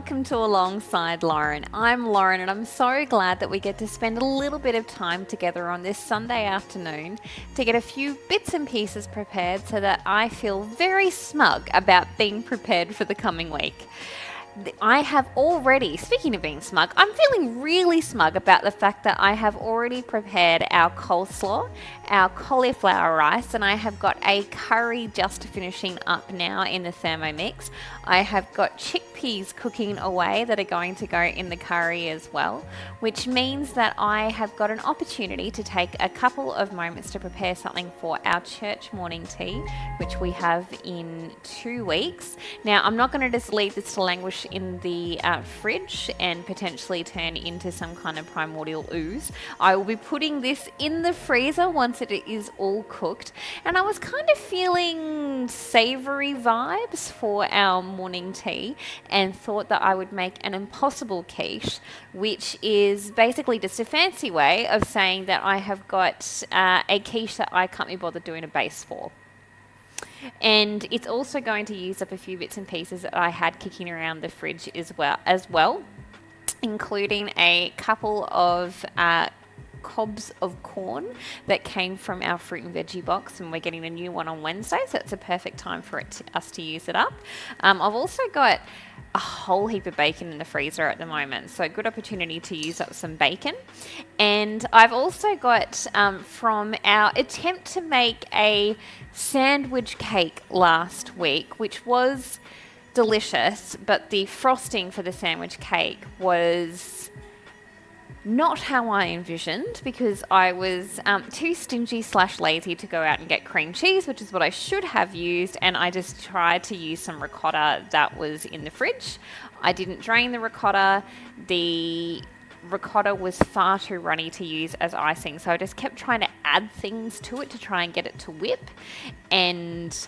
welcome to Alongside Lauren. I'm Lauren and I'm so glad that we get to spend a little bit of time together on this Sunday afternoon to get a few bits and pieces prepared so that I feel very smug about being prepared for the coming week. I have already, speaking of being smug, I'm feeling really smug about the fact that I have already prepared our coleslaw, our cauliflower rice, and I have got a curry just finishing up now in the Thermomix. I have got chickpeas cooking away that are going to go in the curry as well, which means that I have got an opportunity to take a couple of moments to prepare something for our church morning tea, which we have in 2 weeks. Now, I'm not going to just leave this to languish in the fridge and potentially turn into some kind of primordial ooze. I will be putting this in the freezer once it is all cooked, and I was kind of feeling savoury vibes for our morning tea and thought that I would make an impossible quiche, which is basically just a fancy way of saying that I have got a quiche that I can't be bothered doing a base for. And it's also going to use up a few bits and pieces that I had kicking around the fridge as well, including a couple of cobs of corn that came from our fruit and veggie box, and we're getting a new one on Wednesday, so it's a perfect time for us to use it up. I've also got a whole heap of bacon in the freezer at the moment, so a good opportunity to use up some bacon. And I've also got from our attempt to make a sandwich cake last week, which was delicious, but the frosting for the sandwich cake was not how I envisioned, because I was too stingy / lazy to go out and get cream cheese, which is what I should have used, and I just tried to use some ricotta that was in the fridge. I didn't drain the ricotta. The ricotta was far too runny to use as icing, so I just kept trying to add things to it to try and get it to whip, and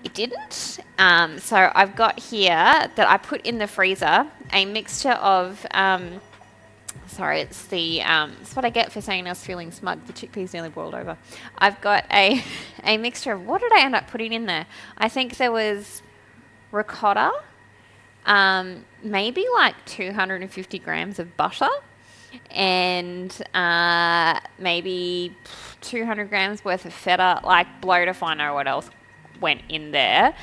it didn't. So I've got here that I put in the freezer a mixture of it's what I get for saying I was feeling smug. The chickpeas nearly boiled over. I've got a mixture of, what did I end up putting in there? I think there was ricotta, maybe like 250 grams of butter, and maybe 200 grams worth of feta. Like, blowed if I know what else went in there.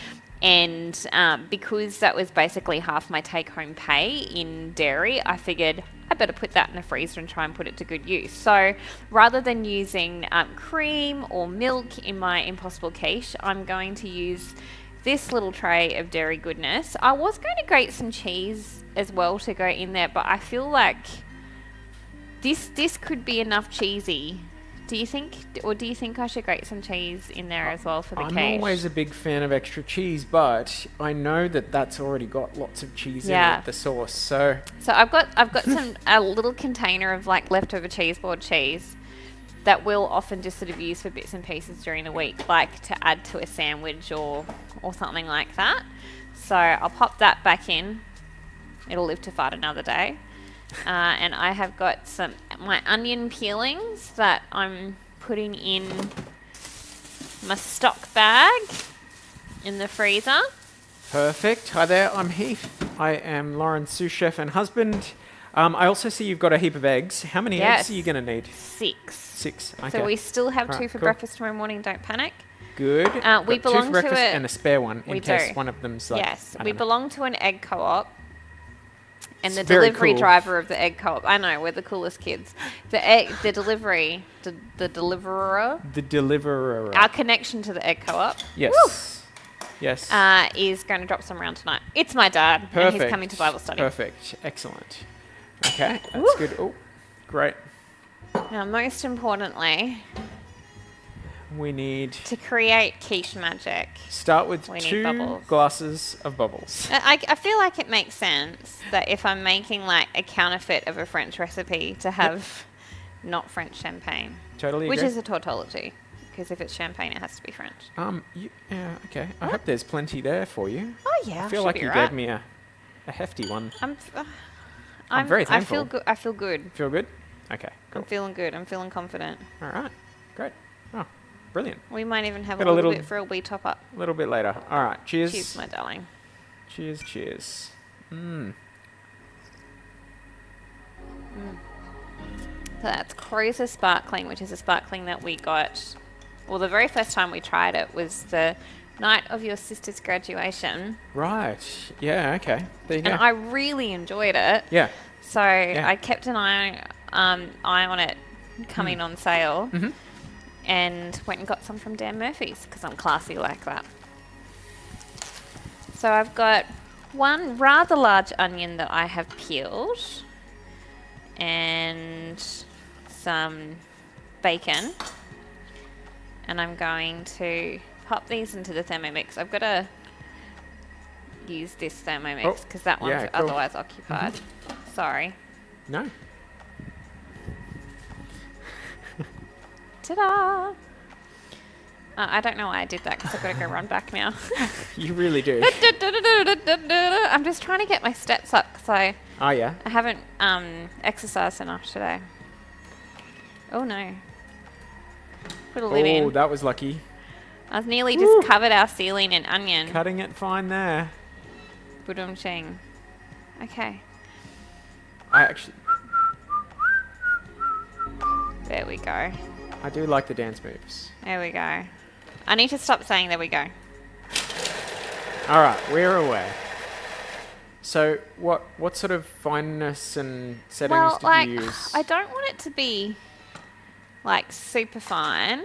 And because that was basically half my take-home pay in dairy, I figured I better put that in the freezer and try and put it to good use. So rather than using cream or milk in my impossible quiche, I'm going to use this little tray of dairy goodness. I was going to grate some cheese as well to go in there, but I feel like this could be enough cheesy. Do you think I should grate some cheese in there as well for the quiche? I'm always a big fan of extra cheese, but I know that that's already got lots of cheese in it, the sauce. So I've got a little container of like leftover cheese board cheese that we'll often just sort of use for bits and pieces during the week, like to add to a sandwich or something like that. So I'll pop that back in. It'll live to fight another day. And I have got my onion peelings that I'm putting in my stock bag in the freezer. Perfect. Hi there, I'm Heath. I am Lauren's sous chef and husband. I also see you've got a heap of eggs. How many eggs are you going to need? 6. Okay. So we still have 2 for breakfast tomorrow morning. Don't panic. Good. We belong 2 for breakfast to and a spare one in case do. one of them's like... Yes, we belong to an egg co-op. And It's the delivery cool. driver of the egg co-op, I know, we're the coolest kids. The deliverer, our connection to the egg co-op. Yes. Woo! Yes. Is going to drop some around tonight. It's my dad, Perfect. and he's coming to Bible study. Perfect. Excellent. Okay, that's Woo! good. Oh, great. Now, most importantly, We need... to create quiche magic, Start with we need 2 bubbles. glasses of bubbles. I feel like it makes sense that if I'm making like a counterfeit of a French recipe to have not French champagne, Totally which agree. is a tautology, because if it's champagne, it has to be French. Yeah, okay. I hope there's plenty there for you. Oh yeah, I feel like you gave me a hefty one. I'm very thankful. I feel good. Feel good? Okay, cool. I'm feeling good. I'm feeling confident. All right, great. Oh, brilliant. We might even have Got a a little little- bit for a wee top up. A little bit later. All right, cheers. Cheers, my darling. Cheers, cheers. So that's Cruiser Sparkling, which is a sparkling that we got. Well, the very first time we tried it was the night of your sister's graduation. Right. Yeah, okay. There you go. And I really enjoyed it. Yeah. So I kept an eye on it coming on sale. Mm-hmm. And went and got some from Dan Murphy's because I'm classy like that. So I've got one rather large onion that I have peeled and some bacon. And I'm going to pop these into the Thermomix. I've got to use this Thermomix because that one's otherwise occupied. Mm-hmm. Sorry. No. Ta-da! I don't know why I did that because I've got to go run back now. You really do. I'm just trying to get my steps up because I haven't exercised enough today. Oh no. Put a lid in. Oh, that was lucky. I was nearly just covered our ceiling in onion. Cutting it fine there. Budum-ching. Okay. There we go. I do like the dance moves. There we go. I need to stop saying there we go. All right, we're away. So what sort of fineness and settings did you use? I don't want it to be like super fine.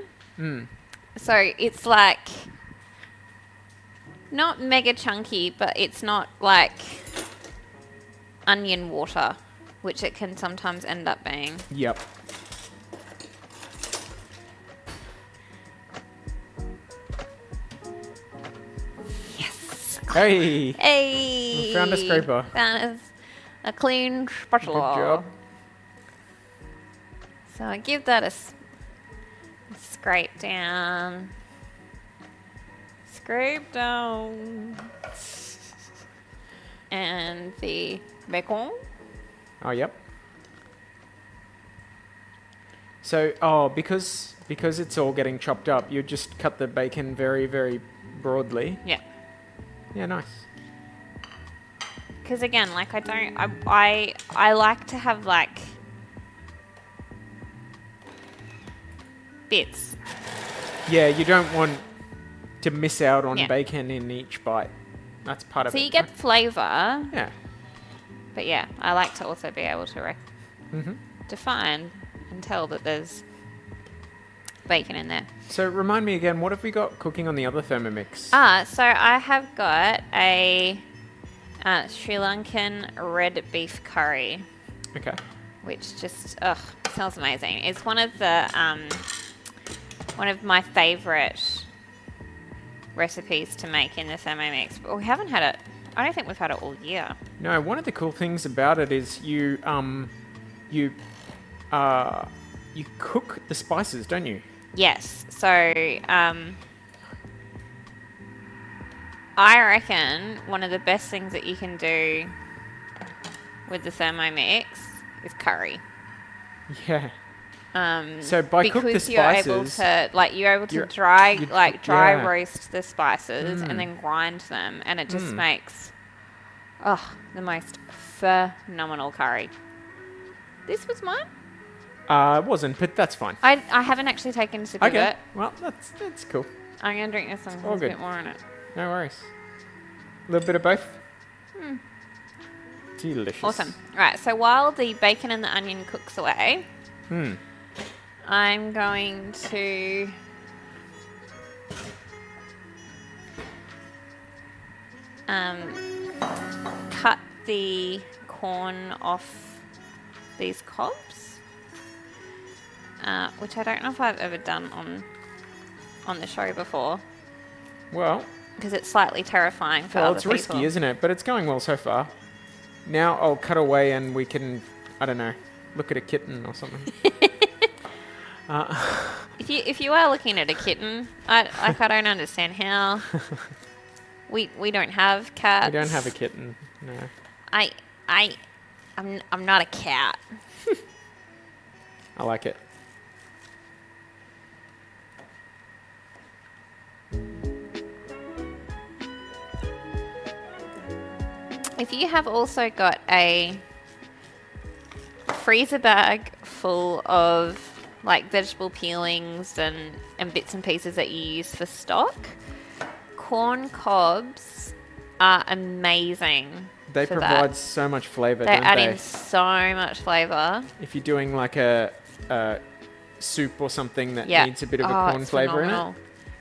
So it's like not mega chunky, but it's not like onion water, which it can sometimes end up being. Yep. Hey! Hey! We found a scraper. That is a clean spatula. Good job. So I give that a scrape down. Scrape down. And the bacon. Oh, yep. So, because it's all getting chopped up, you just cut the bacon very, very broadly. Yeah. Yeah, nice. Because again, like I like to have like bits. Yeah, you don't want to miss out on bacon in each bite. That's part of it. So you get flavour. Yeah. But yeah, I like to also be able to define and tell that there's bacon in there. So remind me again, what have we got cooking on the other Thermomix? So I have got a Sri Lankan red beef curry. Okay. Which just smells amazing. It's one of the one of my favourite recipes to make in the Thermomix, but we haven't had it. I don't think we've had it all year. No, one of the cool things about it is you cook the spices, don't you? Yes. So I reckon one of the best things that you can do with the Thermomix is curry. Yeah. So by cook the spices, you're able to dry roast the spices and then grind them, and it just makes the most phenomenal curry. This was mine. It wasn't, but that's fine. I haven't actually taken a sip of it. Well, that's cool. I'm gonna drink this one. There's a bit more in it. No worries. A little bit of both. Delicious. Awesome. Right. So while the bacon and the onion cooks away, I'm going to cut the corn off these cobs, which I don't know if I've ever done on the show before. Well, because it's slightly terrifying for other people. It's risky, isn't it? But it's going well so far. Now I'll cut away and we can, I don't know, look at a kitten or something. If you are looking at a kitten, I don't understand how. We don't have cats. We don't have a kitten. No. I'm not a cat. I like it. If you have also got a freezer bag full of like vegetable peelings and bits and pieces that you use for stock, corn cobs are amazing. They for provide that. so much flavour, They don't add they? in so much flavour. If you're doing like a soup or something that Yeah. needs a bit of a Oh, corn it's flavour in it, phenomenal.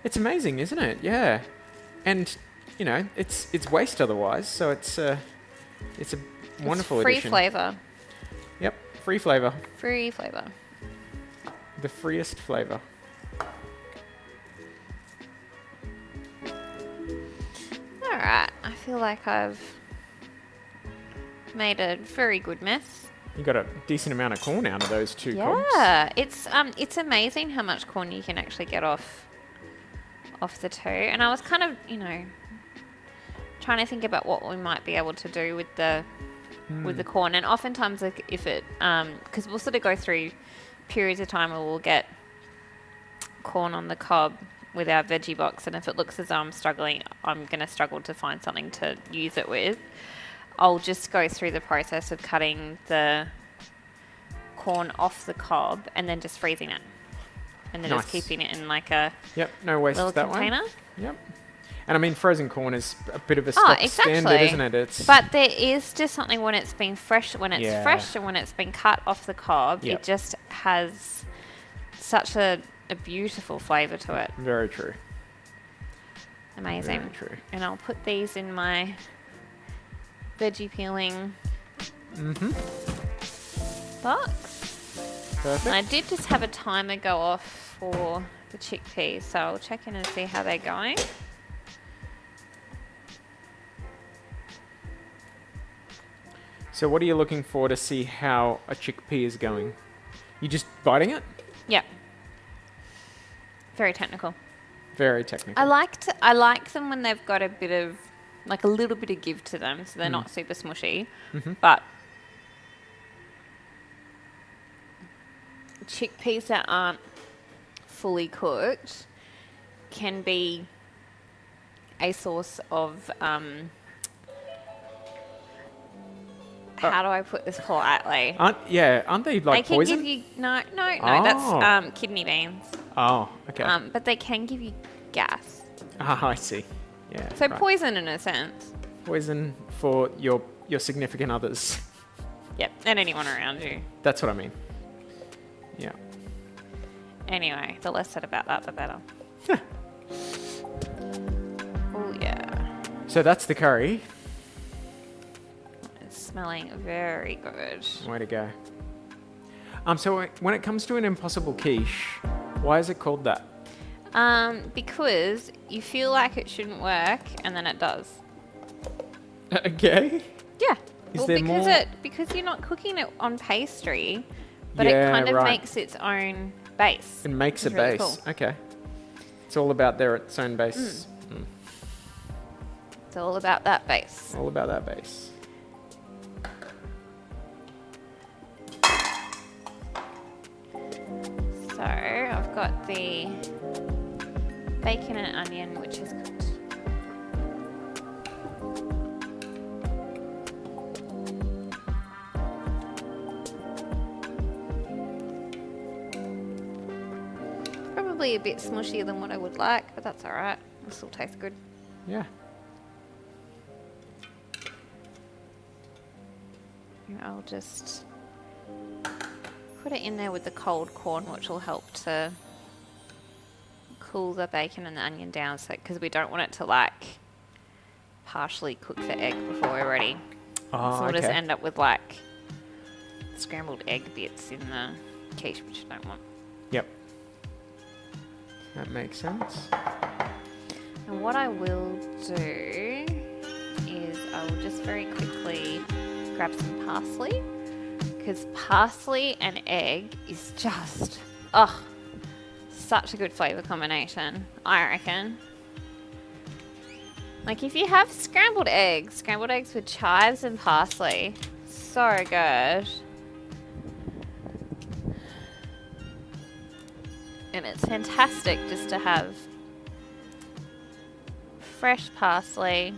it's amazing, isn't it? Yeah. And, you know, it's waste otherwise, so it's a wonderful Free addition. flavour. Yep, free flavour. Free flavour. The freest flavour. Alright, I feel like I've made a very good mess. You got a decent amount of corn out of those two cobs. Yeah, it's amazing how much corn you can actually get off the two. And I was kind of, trying to think about what we might be able to do with the corn. And oftentimes, like if it, because we'll sort of go through periods of time where we'll get corn on the cob with our veggie box, and if it looks as though I'm going to struggle to find something to use it with, I'll just go through the process of cutting the corn off the cob and then just freezing it. And then just keeping it in like a no waste little that container. way. Yep. And I mean, frozen corn is a bit of a stock standard, isn't it? But there is just something when it's been fresh, and when it's been cut off the cob, it just has such a beautiful flavour to it. Very true. Amazing. Very true. And I'll put these in my veggie peeling box. Perfect. And I did just have a timer go off for the chickpeas, so I'll check in and see how they're going. So what are you looking for to see how a chickpea is going? You just biting it? Yep. Very technical. Very technical. I like them when they've got a little bit of give to them, so they're not super smushy. But chickpeas that aren't fully cooked can be a source of how do I put this politely? Aren't they like they can poison? give you no, Oh. that's kidney beans. Oh, okay. But they can give you gas. I see. Yeah. So right. poison in a sense. Poison for your significant others. Yep, and anyone around you. That's what I mean. Yeah. Anyway, the less said about that, the better. Oh yeah. So that's the curry. It's smelling very good. Way to go. So when it comes to an impossible quiche, why is it called that? Because you feel like it shouldn't work, and then it does. Okay. Yeah. Is there more? Because you're not cooking it on pastry, but Yeah, it kind of right. makes its own base. It makes a It's really base. cool. Okay. It's all about its own base. It's all about that base. All about that base. So I've got the bacon and onion, which is cooked. Probably a bit smushier than what I would like, but that's alright. It'll still taste good. Yeah. And I'll just put it in there with the cold corn, which will help to cool the bacon and the onion down, so because we don't want it to like partially cook the egg before we're ready. Oh, So we'll okay. just end up with like scrambled egg bits in the quiche, which I don't want. Yep. That makes sense. And what I will do is I will just very quickly grab some parsley, because parsley and egg is just, such a good flavour combination, I reckon. Like if you have scrambled eggs with chives and parsley, so good. And it's fantastic just to have fresh parsley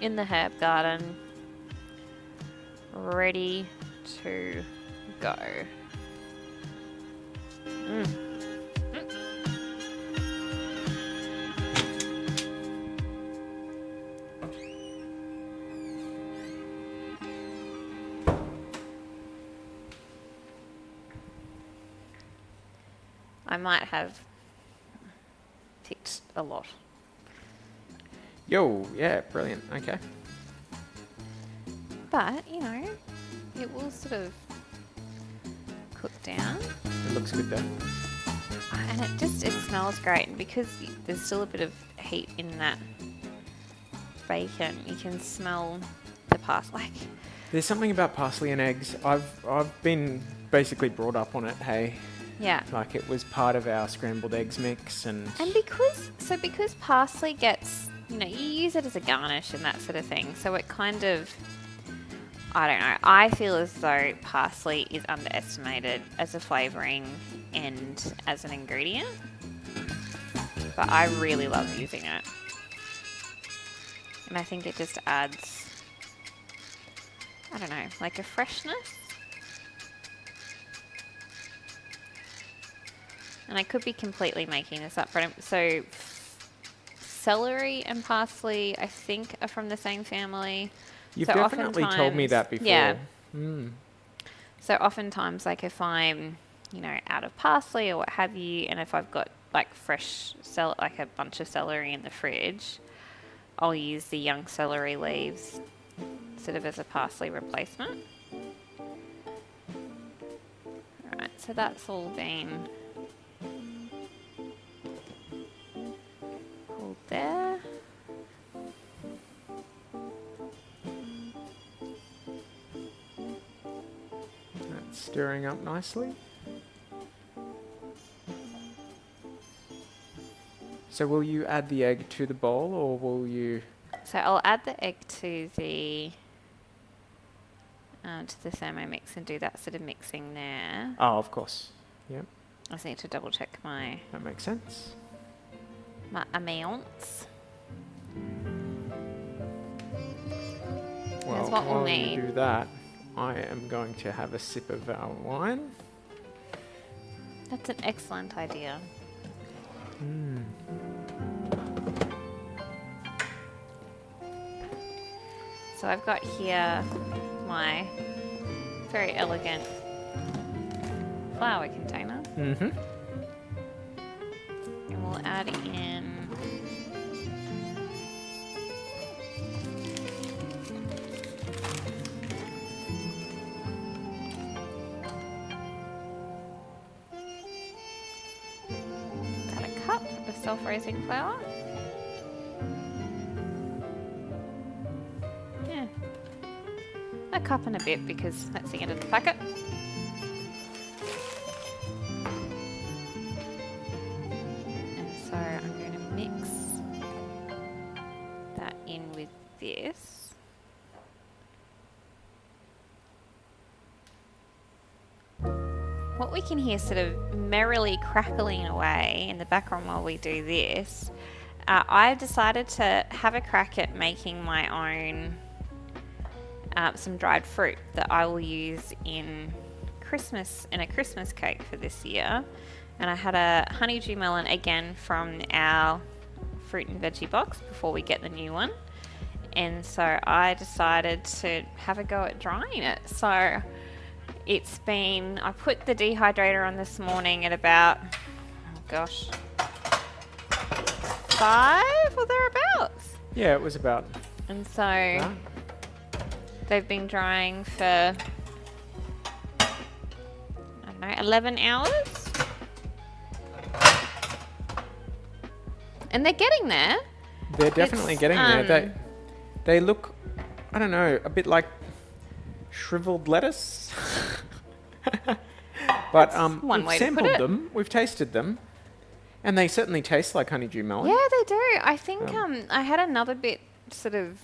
in the herb garden ready to go. I might have picked a lot. Yo, yeah, brilliant. Okay. But, you know, it will sort of cook down. It looks good though. And it smells great. And because there's still a bit of heat in that bacon, you can smell the parsley. There's something about parsley and eggs. I've been basically brought up on it, hey. Yeah. Like it was part of our scrambled eggs mix and because parsley gets, you know, you use it as a garnish and that sort of thing. So it kind of, I don't know, I feel as though parsley is underestimated as a flavouring and as an ingredient. But I really love using it. And I think it just adds, I don't know, like a freshness. And I could be completely making this up, but so celery and parsley, I think, are from the same family. You've so definitely told me that before. Yeah. So oftentimes, like if I'm, you know, out of parsley or what have you, and if I've got like fresh like a bunch of celery in the fridge, I'll use the young celery leaves sort of as a parsley replacement. Alright, so that's all been pulled there. That's stirring up nicely. So will you add the egg to the bowl or will you... So I'll add the egg to the Thermomix and do that sort of mixing there. Oh, of course. Yep. I just need to double check my That makes sense. amounts. Well, what we'll while need. you do that, I am going to have a sip of our wine. That's an excellent idea. So I've got here my very elegant flour container. Mm-hmm. And we'll add in about a cup of self-raising flour. Yeah, a cup and a bit because that's the end of the packet. So I'm going to mix that in with this. What we can hear sort of merrily crackling away in the background while we do this, I've decided to have a crack at making my own some dried fruit that I will use in a Christmas cake for this year. And I had a honeydew melon again from our fruit and veggie box before we get the new one. And so I decided to have a go at drying it. So I put the dehydrator on this morning at about, 5 or thereabouts. Yeah, it was about... And so they've been drying for, I don't know, 11 hours. And they're getting there. They're definitely getting there. They look, I don't know, a bit like shriveled lettuce. But one we've way to put sampled it. them, we've tasted them, and they certainly taste like honeydew melon. Yeah, they do. I think I had another bit sort of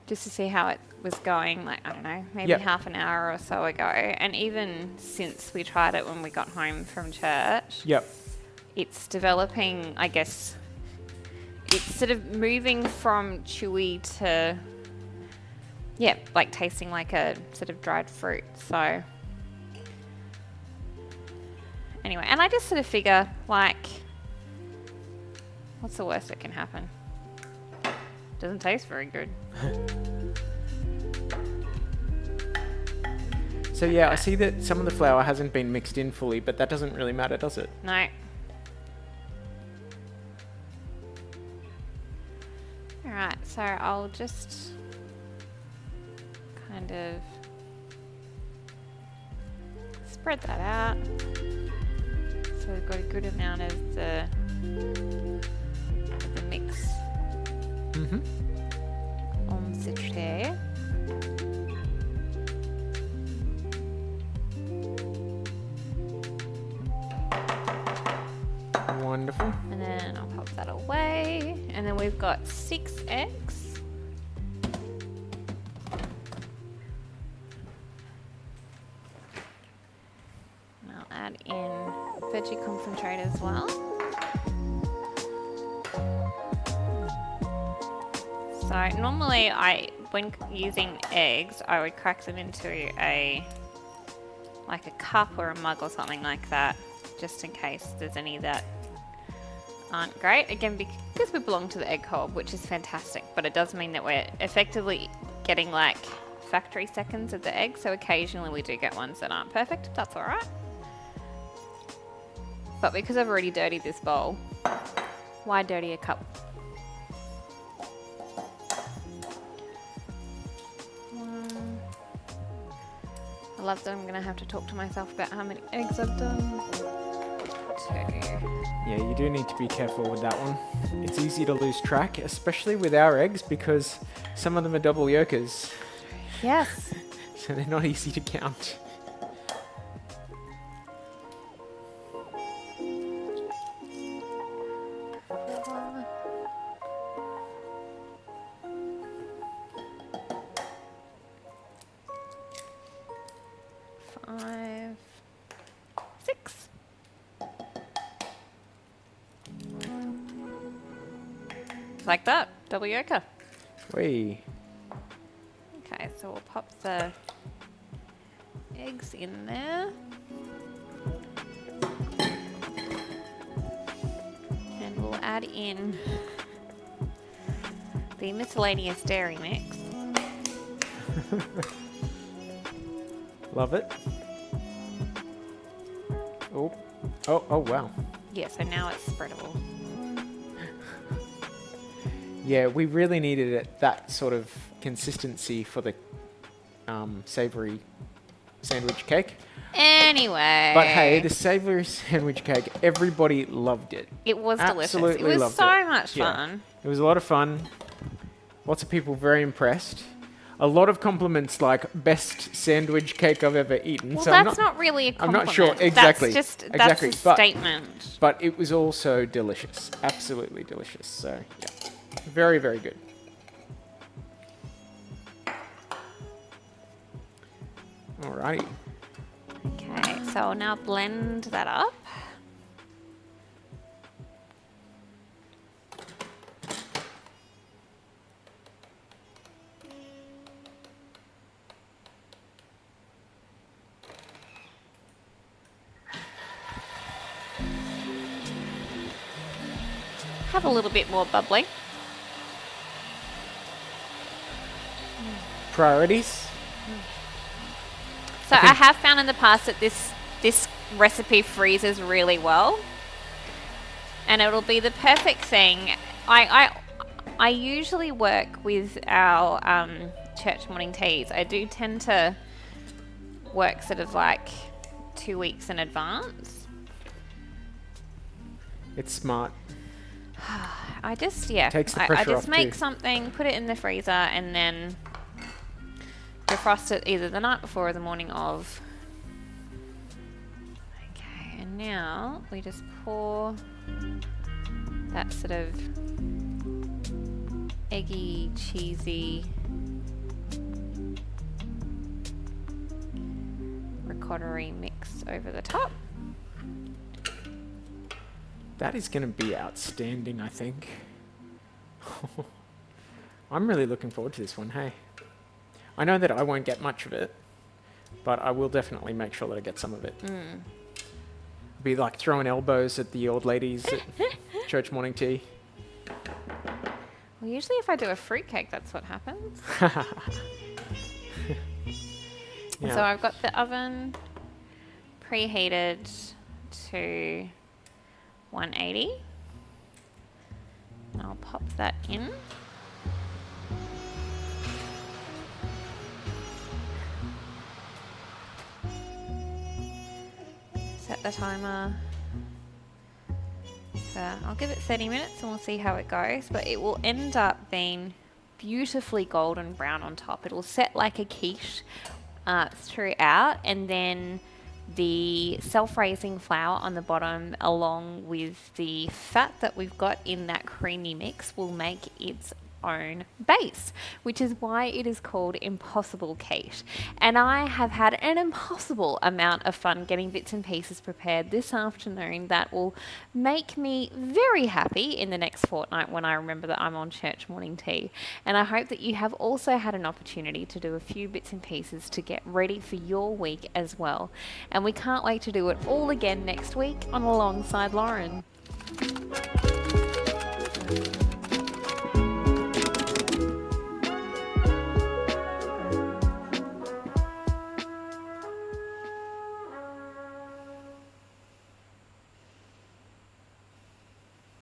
just to see how it was going, like, I don't know, maybe half an hour or so ago. And even since we tried it when we got home from church, it's developing, I guess, it's sort of moving from chewy to Yeah, like tasting like a sort of dried fruit. So anyway, and I just sort of figure, like, what's the worst that can happen? Doesn't taste very good. So yeah, I see that some of the flour hasn't been mixed in fully, but that doesn't really matter, does it? No. Alright, so I'll just kind of spread that out. So we've got a good amount of the mix on the tray. Wonderful. And then I'll pop that away. And then we've got 6 eggs. And I'll add in veggie concentrate as well. So normally when using eggs, I would crack them into like a cup or a mug or something like that, just in case there's any that aren't great. Again, because we belong to the egg cob, which is fantastic, but it does mean that we're effectively getting like factory seconds of the egg, so occasionally we do get ones that aren't perfect. That's alright. But because I've already dirtied this bowl, why dirty a cup? I love that I'm going to have to talk to myself about how many eggs I've done. 2. Yeah, you do need to be careful with that one. It's easy to lose track, especially with our eggs, because some of them are double yolkers, Yes. so they're not easy to count. Five, 6. Like that, double yolker. Whee. Okay, so we'll pop the eggs in there. And we'll add in the miscellaneous dairy mix. Love it. Oh, wow. Yeah, so now it's spreadable. Yeah, we really needed it, that sort of consistency for the savoury sandwich cake. Anyway. But hey, the savoury sandwich cake, everybody loved it. It was delicious. Absolutely It was loved so it. much Yeah. fun. It was a lot of fun. Lots of people very impressed. A lot of compliments, like best sandwich cake I've ever eaten. Well, So that's not really a I'm compliment. not sure exactly. That's exactly. a statement. But it was also delicious. Absolutely delicious. So, yeah. Very, very good. Alrighty. Okay, so I'll now blend that up. Have a little bit more bubbly. Priorities? So I have found in the past that this recipe freezes really well, and it'll be the perfect thing. I usually work with our church morning teas. I do tend to work sort of like 2 weeks in advance. It's smart. I just Takes the I pressure just off make too. something, put it in the freezer, and then defrost it either the night before or the morning of. Okay, and now we just pour that sort of eggy, cheesy ricotta-y mix over the top. That is going to be outstanding, I think. I'm really looking forward to this one, hey. I know that I won't get much of it, but I will definitely make sure that I get some of it. Be like throwing elbows at the old ladies at church morning tea. Well, usually if I do a fruitcake, that's what happens. Yeah. So I've got the oven preheated to 180. And I'll pop that in. Set the timer. So I'll give it 30 minutes and we'll see how it goes, but it will end up being beautifully golden brown on top. It'll set like a quiche throughout, and then the self-raising flour on the bottom along with the fat that we've got in that creamy mix will make its own base, which is why it is called Impossible Quiche. And I have had an impossible amount of fun getting bits and pieces prepared this afternoon that will make me very happy in the next fortnight when I remember that I'm on church morning tea. And I hope that you have also had an opportunity to do a few bits and pieces to get ready for your week as well. And we can't wait to do it all again next week on Alongside Lauren.